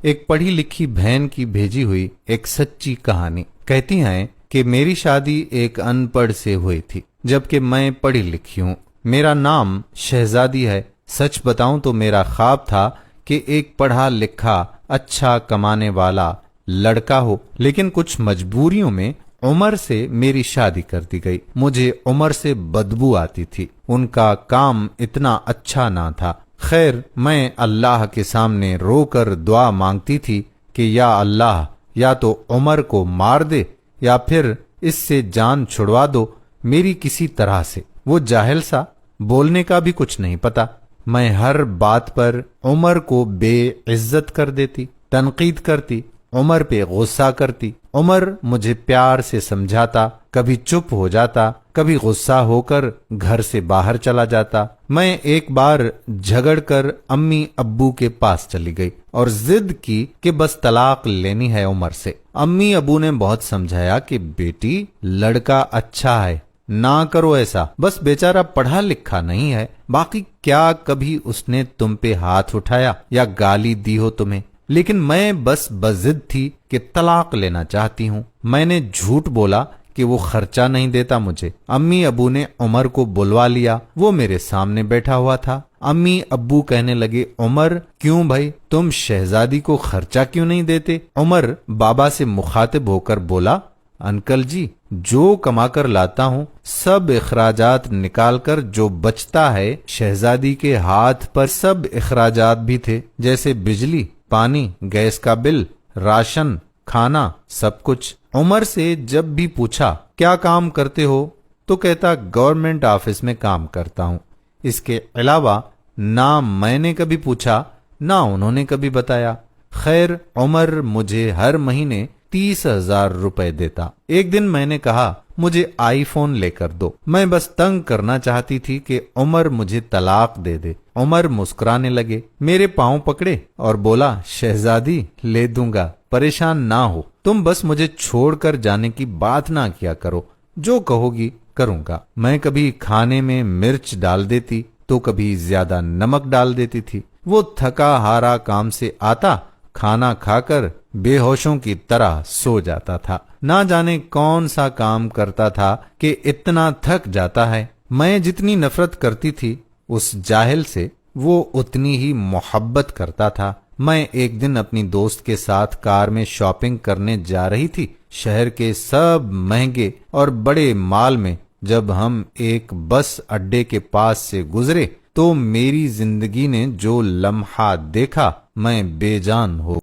ایک پڑھی لکھی بہن کی بھیجی ہوئی ایک سچی کہانی کہتی ہیں کہ میری شادی ایک ان پڑھ سے ہوئی تھی، جبکہ میں پڑھی لکھی ہوں۔ میرا نام شہزادی ہے۔ سچ بتاؤں تو میرا خواب تھا کہ ایک پڑھا لکھا اچھا کمانے والا لڑکا ہو، لیکن کچھ مجبوریوں میں عمر سے میری شادی کر دی گئی۔ مجھے عمر سے بدبو آتی تھی، ان کا کام اتنا اچھا نہ تھا۔ خیر، میں اللہ کے سامنے رو کر دعا مانگتی تھی کہ یا اللہ، یا تو عمر کو مار دے یا پھر اس سے جان چھڑوا دو میری کسی طرح سے۔ وہ جاہل سا، بولنے کا بھی کچھ نہیں پتا۔ میں ہر بات پر عمر کو بے عزت کر دیتی، تنقید کرتی، عمر پہ غصہ کرتی۔ عمر مجھے پیار سے سمجھاتا، کبھی چپ ہو جاتا، کبھی غصہ ہو کر گھر سے باہر چلا جاتا۔ میں ایک بار جھگڑ کر امی ابو کے پاس چلی گئی اور ضد کی کہ بس طلاق لینی ہے عمر سے۔ امی ابو نے بہت سمجھایا کہ بیٹی، لڑکا اچھا ہے، نہ کرو ایسا، بس بیچارہ پڑھا لکھا نہیں ہے، باقی کیا کبھی اس نے تم پہ ہاتھ اٹھایا یا گالی دی ہو تمہیں؟ لیکن میں بس بضد تھی کہ طلاق لینا چاہتی ہوں۔ میں نے جھوٹ بولا کہ وہ خرچہ نہیں دیتا مجھے۔ امی ابو نے عمر کو بلوا لیا، وہ میرے سامنے بیٹھا ہوا تھا۔ امی ابو کہنے لگے، عمر، کیوں بھائی، تم شہزادی کو خرچہ کیوں نہیں دیتے؟ عمر بابا سے مخاطب ہو کر بولا، انکل جی، جو کما کر لاتا ہوں سب اخراجات نکال کر جو بچتا ہے، شہزادی کے ہاتھ پر سب اخراجات بھی تھے، جیسے بجلی، پانی، گیس کا بل، راشن، کھانا، سب کچھ۔ عمر سے جب بھی پوچھا کیا کام کرتے ہو تو کہتا گورنمنٹ آفس میں کام کرتا ہوں۔ اس کے علاوہ نہ میں نے کبھی پوچھا نہ انہوں نے کبھی بتایا۔ خیر، عمر مجھے ہر مہینے 30,000 روپے دیتا۔ ایک دن میں نے کہا مجھے آئی فون لے کر دو، میں بس تنگ کرنا چاہتی تھی کہ عمر مجھے طلاق دے دے۔ عمر مسکرانے لگے، میرے پاؤں پکڑے اور بولا، شہزادی، لے دوں گا، پریشان نہ ہو، تم بس مجھے چھوڑ کر جانے کی بات نہ کیا کرو، جو کہو گی کروں گا۔ میں کبھی کھانے میں مرچ ڈال دیتی تو کبھی زیادہ نمک ڈال دیتی تھی۔ وہ تھکا ہارا کام سے آتا، کھانا کھا کر بے ہوشوں کی طرح سو جاتا تھا۔ نہ جانے کون سا کام کرتا تھا کہ اتنا تھک جاتا ہے۔ میں جتنی نفرت کرتی تھی اس جاہل سے، وہ اتنی ہی محبت کرتا تھا۔ میں ایک دن اپنی دوست کے ساتھ کار میں شاپنگ کرنے جا رہی تھی، شہر کے سب مہنگے اور بڑے مال میں۔ جب ہم ایک بس اڈے کے پاس سے گزرے تو میری زندگی نے جو لمحہ دیکھا، میں بے جان ہو